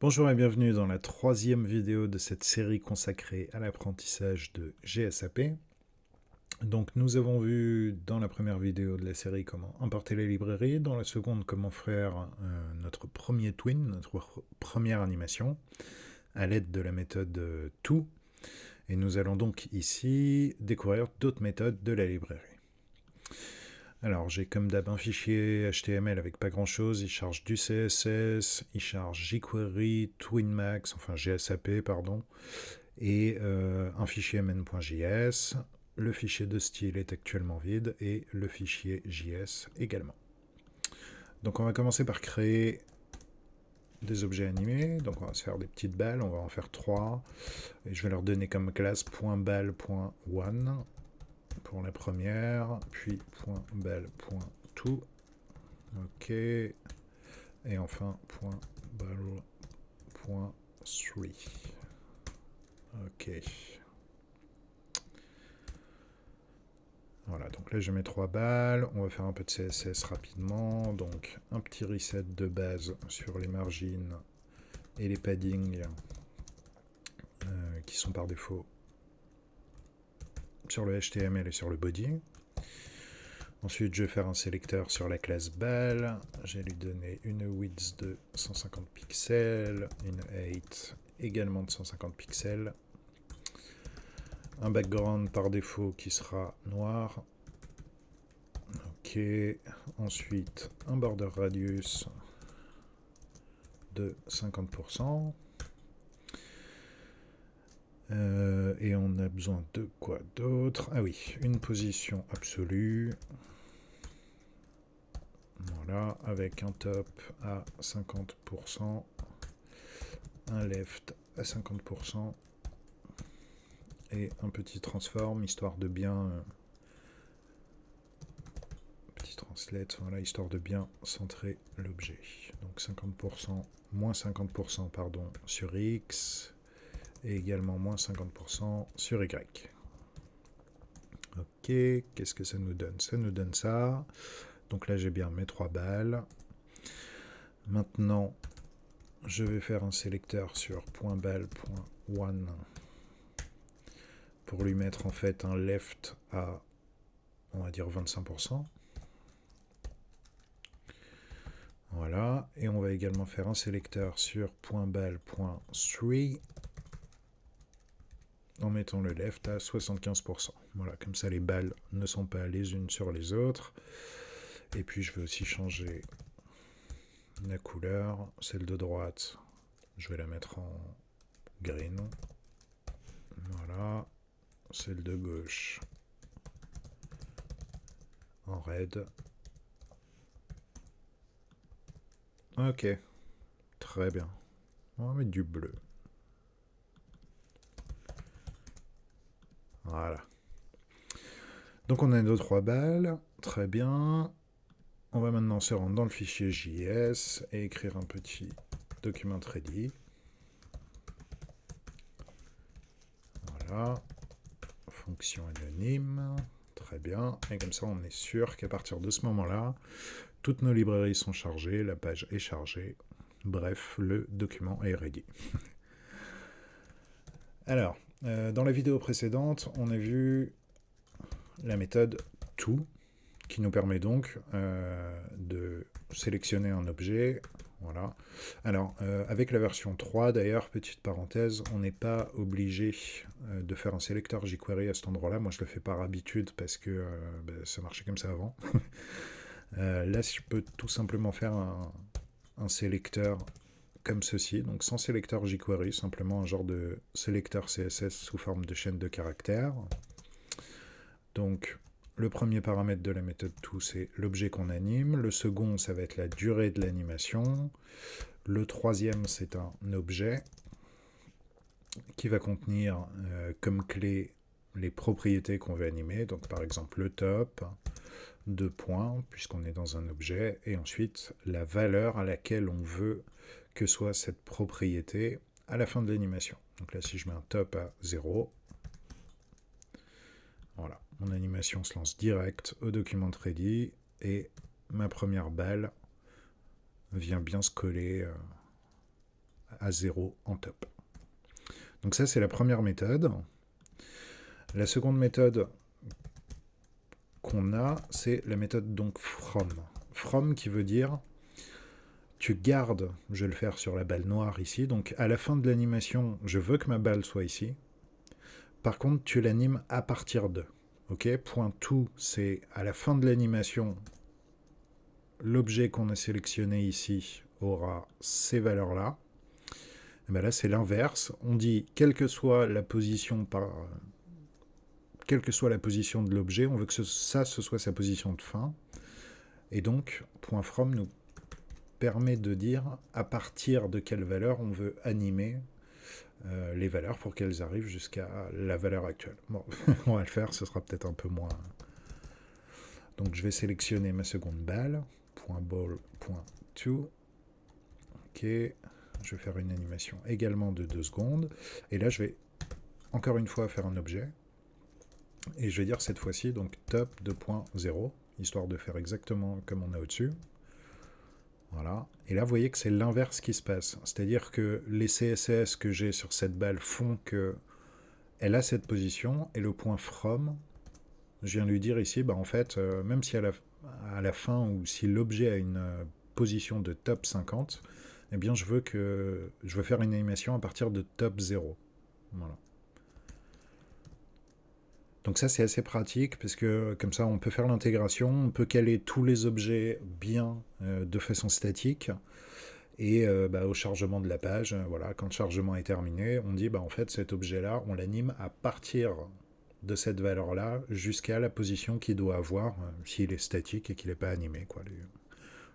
Bonjour et bienvenue dans la troisième vidéo de cette série consacrée à l'apprentissage de GSAP. Donc nous avons vu dans la première vidéo de la série comment importer les librairies, dans la seconde comment faire notre premier twin, notre première animation, à l'aide de la méthode to. Et nous allons donc ici découvrir d'autres méthodes de la librairie. Alors j'ai comme d'hab un fichier HTML avec pas grand chose, il charge du CSS, il charge jQuery, TwinMax, enfin GSAP pardon, et un fichier mn.js. Le fichier de style est actuellement vide et le fichier JS également. Donc on va commencer par créer des objets animés. Donc on va se faire des petites balles, on va en faire 3. Et je vais leur donner comme classe .ball.one pour la première, puis .ball.two. Ok. Et enfin .ball.three. Ok. Voilà, donc là je mets 3 balles, on va faire un peu de CSS rapidement, donc un petit reset de base sur les margines et les paddings qui sont par défaut sur le HTML et sur le body. Ensuite je vais faire un sélecteur sur la classe balle, je vais lui donner une width de 150 pixels, une height également de 150 pixels, un background par défaut qui sera noir. Ok, ensuite un border radius de 50%. Et on a besoin de quoi d'autre? Ah oui, une position absolue. Voilà, avec un top à 50%, un left à 50% et un petit transform histoire de bien petit translate, voilà, histoire de bien centrer l'objet. Donc 50%, moins 50% pardon, sur X et également moins 50% sur Y. Ok, qu'est-ce que ça nous donne? Ça nous donne ça. Donc là j'ai bien mes 3 balles. Maintenant je vais faire un sélecteur sur .ball.one pour lui mettre en fait un left à on va dire 25%. Voilà, et on va également faire un sélecteur sur .ball.three en mettant le left à 75%. Voilà, comme ça les balles ne sont pas les unes sur les autres. Et puis je vais aussi changer la couleur, celle de droite, je vais la mettre en green. Voilà, celle de gauche en red. Ok, très bien. On va mettre du bleu. Voilà. Donc on a nos 3 balles, très bien. On va maintenant se rendre dans le fichier JS et écrire un petit document ready. Voilà. Fonction anonyme. Très bien. Et comme ça, on est sûr qu'à partir de ce moment-là, toutes nos librairies sont chargées, la page est chargée. Bref, le document est ready. Alors, dans la vidéo précédente, on a vu la méthode to, qui nous permet donc de sélectionner un objet. Voilà. Alors, avec la version 3, d'ailleurs, petite parenthèse, on n'est pas obligé de faire un sélecteur jQuery à cet endroit-là. Moi, je le fais par habitude parce que ça marchait comme ça avant. Là, je peux tout simplement faire un sélecteur comme ceci, donc sans sélecteur jQuery, simplement un genre de sélecteur CSS sous forme de chaîne de caractères. Donc, le premier paramètre de la méthode to, c'est l'objet qu'on anime. Le second, ça va être la durée de l'animation. Le troisième, c'est un objet qui va contenir comme clé les propriétés qu'on veut animer. Donc, par exemple, le top, 2 points, puisqu'on est dans un objet, et ensuite la valeur à laquelle on veut que soit cette propriété à la fin de l'animation. Donc là, si je mets un top à 0, voilà, mon animation se lance direct au document ready et ma première balle vient bien se coller à 0 en top. Donc ça, c'est la première méthode. La seconde méthode qu'on a, c'est la méthode donc from. From qui veut dire, tu gardes, je vais le faire sur la balle noire ici, donc à la fin de l'animation, je veux que ma balle soit ici. Par contre, tu l'animes à partir de. Ok, point tout, c'est à la fin de l'animation, l'objet qu'on a sélectionné ici aura ces valeurs-là. Et bien là, c'est l'inverse. On dit, quelle que soit la position de l'objet, on veut que ce soit sa position de fin. Et donc, .from nous permet de dire à partir de quelle valeur on veut animer les valeurs pour qu'elles arrivent jusqu'à la valeur actuelle. Bon, on va le faire, ce sera peut-être un peu moins. Donc je vais sélectionner ma seconde balle, .ball.to. Ok, je vais faire une animation également de 2 secondes. Et là, je vais encore une fois faire un objet. Et je vais dire cette fois-ci, donc top 2.0, histoire de faire exactement comme on a au-dessus. Voilà. Et là, vous voyez que c'est l'inverse qui se passe. C'est-à-dire que les CSS que j'ai sur cette balle font qu'elle a cette position, et le point from, je viens de lui dire ici, bah en fait, même si à la fin, ou si l'objet a une position de top 50, eh bien je veux faire une animation à partir de top 0. Voilà. Donc ça, c'est assez pratique, parce que comme ça, on peut faire l'intégration, on peut caler tous les objets bien de façon statique, et au chargement de la page, voilà, quand le chargement est terminé, on dit, bah, en fait, cet objet-là, on l'anime à partir de cette valeur-là jusqu'à la position qu'il doit avoir, s'il est statique et qu'il n'est pas animé, quoi,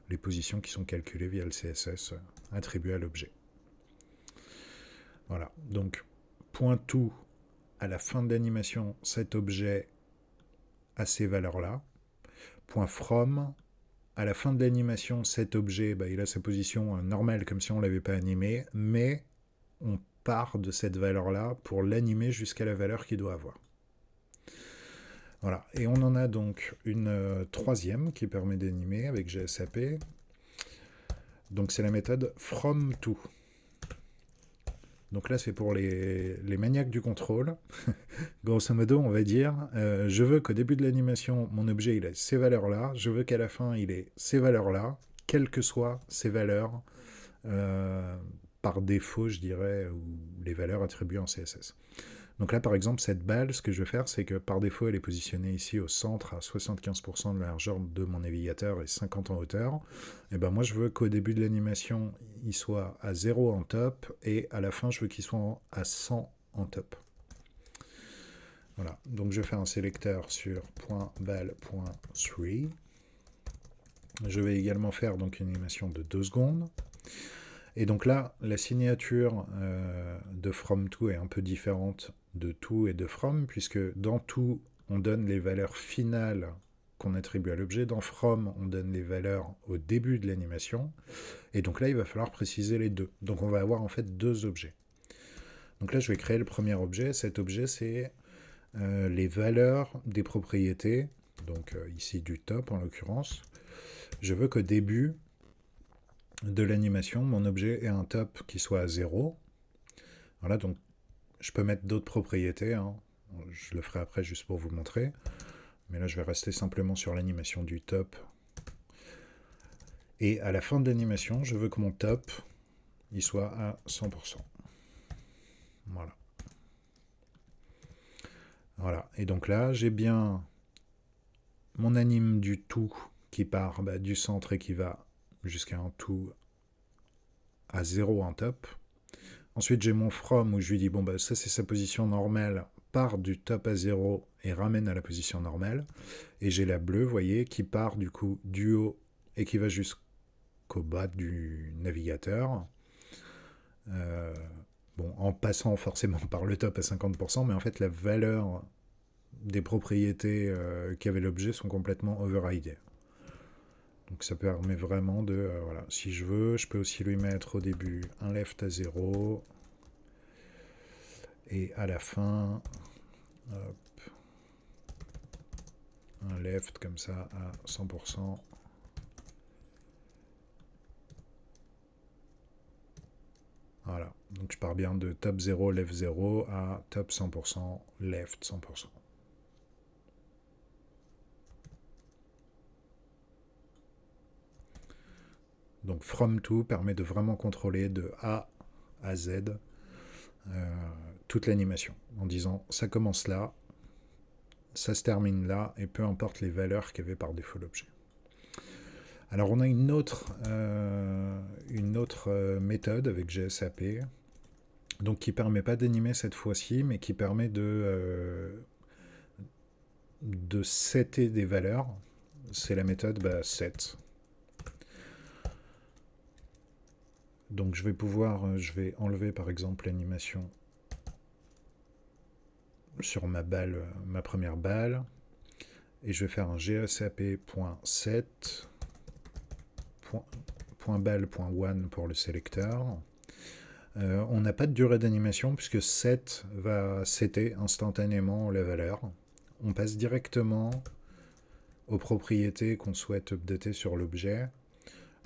les positions qui sont calculées via le CSS attribuées à l'objet. Voilà, donc, point tout, à la fin de l'animation, cet objet a ces valeurs-là. Point from, à la fin de l'animation, cet objet, bah, il a sa position normale, comme si on ne l'avait pas animé, mais on part de cette valeur-là pour l'animer jusqu'à la valeur qu'il doit avoir. Voilà, et on en a donc une troisième qui permet d'animer avec GSAP. Donc c'est la méthode FromTo. Donc là, c'est pour les maniaques du contrôle. Grosso modo, on va dire, je veux qu'au début de l'animation, mon objet il ait ces valeurs-là. Je veux qu'à la fin, il ait ces valeurs-là, quelles que soient ces valeurs, par défaut, je dirais, ou les valeurs attribuées en CSS. Donc là, par exemple, cette balle, ce que je vais faire, c'est que par défaut, elle est positionnée ici au centre, à 75% de la largeur de mon navigateur et 50 en hauteur. Et ben moi, je veux qu'au début de l'animation, il soit à 0 en top, et à la fin, je veux qu'il soit à 100 en top. Voilà, donc je vais faire un sélecteur sur .ball.3. Je vais également faire donc une animation de 2 secondes. Et donc là, la signature de FromTo est un peu différente de To et de From, puisque dans To, on donne les valeurs finales qu'on attribue à l'objet. Dans From, on donne les valeurs au début de l'animation. Et donc là, il va falloir préciser les deux. Donc on va avoir en fait 2 objets. Donc là, je vais créer le premier objet. Cet objet, c'est les valeurs des propriétés, donc ici du top en l'occurrence. Je veux qu'au début de l'animation, mon objet ait un top qui soit à 0. Voilà, donc je peux mettre d'autres propriétés, hein. Je le ferai après juste pour vous montrer. Mais là, je vais rester simplement sur l'animation du top. Et à la fin de l'animation, je veux que mon top il soit à 100%. Voilà. Voilà. Et donc là, j'ai bien mon anime du tout qui part du centre et qui va jusqu'à un tout à 0 en top. Ensuite, j'ai mon from où je lui dis, bon, ça c'est sa position normale, part du top à 0 et ramène à la position normale. Et j'ai la bleue, vous voyez, qui part du coup du haut et qui va jusqu'au bas du navigateur. Bon, en passant forcément par le top à 50%, mais en fait, la valeur des propriétés qui avaient l'objet sont complètement overridées. Donc ça permet vraiment de... voilà. Si je veux, je peux aussi lui mettre au début un left à 0. Et à la fin, hop, un left comme ça à 100%. Voilà, donc je pars bien de top 0, left 0 à top 100%, left 100%. Donc from to permet de vraiment contrôler de A à Z toute l'animation, en disant ça commence là, ça se termine là, et peu importe les valeurs qu'avait par défaut l'objet. Alors on a une autre méthode avec GSAP, donc qui ne permet pas d'animer cette fois-ci, mais qui permet de setter des valeurs. C'est la méthode set. Donc je vais enlever par exemple l'animation sur ma première balle, et je vais faire un GSAP.set .balle.one pour le sélecteur. On n'a pas de durée d'animation puisque set va setter instantanément la valeur. On passe directement aux propriétés qu'on souhaite updater sur l'objet.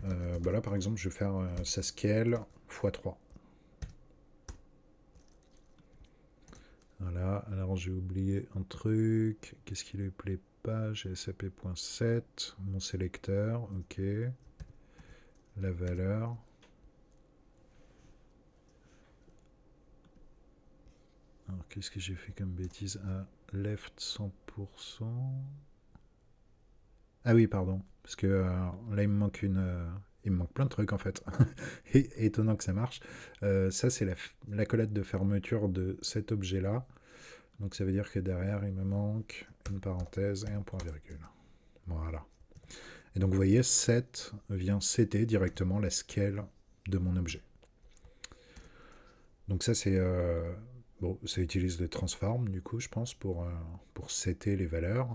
Là par exemple je vais faire sa scale x3. Voilà, alors j'ai oublié un truc. Qu'est-ce qui lui plaît pas? GSAP.set, mon sélecteur, ok. La valeur. Alors qu'est-ce que j'ai fait comme bêtise? Left 100%. Ah oui, pardon. Parce que là il me manque il me manque plein de trucs en fait. Étonnant que ça marche. Ça c'est la collette de fermeture de cet objet là. Donc ça veut dire que derrière il me manque une parenthèse et un point virgule. Voilà. Et donc vous voyez, set vient setter directement la scale de mon objet. Donc ça c'est ça utilise le transform du coup je pense pour setter les valeurs.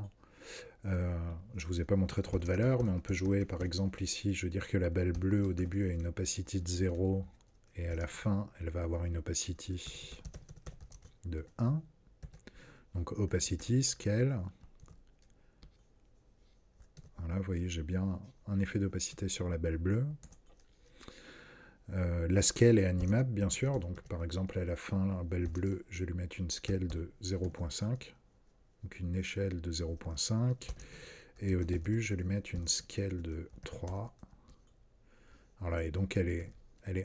Je vous ai pas montré trop de valeurs, mais on peut jouer par exemple ici, je veux dire que la balle bleue au début a une opacity de 0 et à la fin elle va avoir une opacity de 1. Donc opacity, scale. Voilà, vous voyez, j'ai bien un effet d'opacité sur la balle bleue. La scale est animable, bien sûr. Donc, par exemple, à la fin, la balle bleue, je vais lui mettre une scale de 0.5. Donc, une échelle de 0.5. Et au début, je vais lui mettre une scale de 3. Voilà, et donc, elle est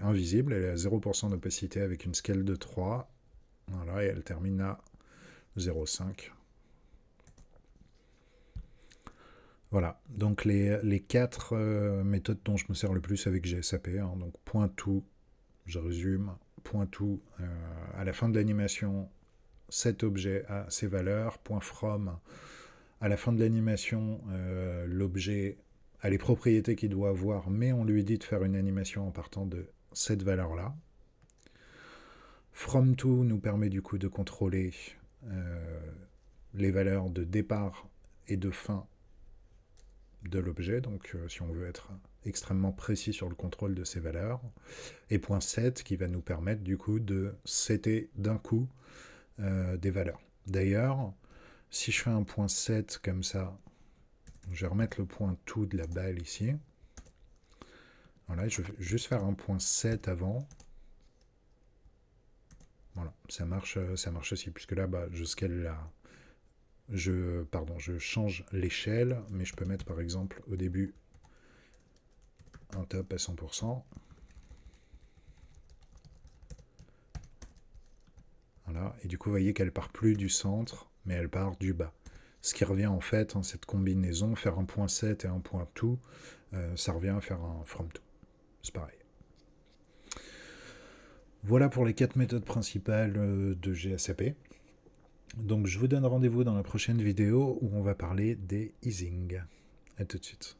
invisible. Elle est à 0% d'opacité avec une scale de 3. Voilà, et elle termine à 0.5. Voilà, donc les 4 méthodes dont je me sers le plus avec GSAP, donc point to, je résume, point to, à la fin de l'animation, cet objet a ses valeurs, point from, à la fin de l'animation, l'objet a les propriétés qu'il doit avoir, mais on lui dit de faire une animation en partant de cette valeur-là. From to nous permet du coup de contrôler les valeurs de départ et de fin de l'objet, donc si on veut être extrêmement précis sur le contrôle de ces valeurs, et point set qui va nous permettre du coup de setter d'un coup des valeurs. D'ailleurs, si je fais un point set comme ça, je vais remettre le point to de la balle ici. Voilà, je vais juste faire un point set avant. Voilà, ça marche aussi, puisque là, je scale là. Je change l'échelle, mais je peux mettre par exemple au début un top à 100%. Voilà, et du coup, vous voyez qu'elle part plus du centre, mais elle part du bas. Ce qui revient en fait, cette combinaison, faire un point set et un point to, ça revient à faire un from to. C'est pareil. Voilà pour les 4 méthodes principales de GSAP. Donc je vous donne rendez-vous dans la prochaine vidéo où on va parler des easing. A tout de suite.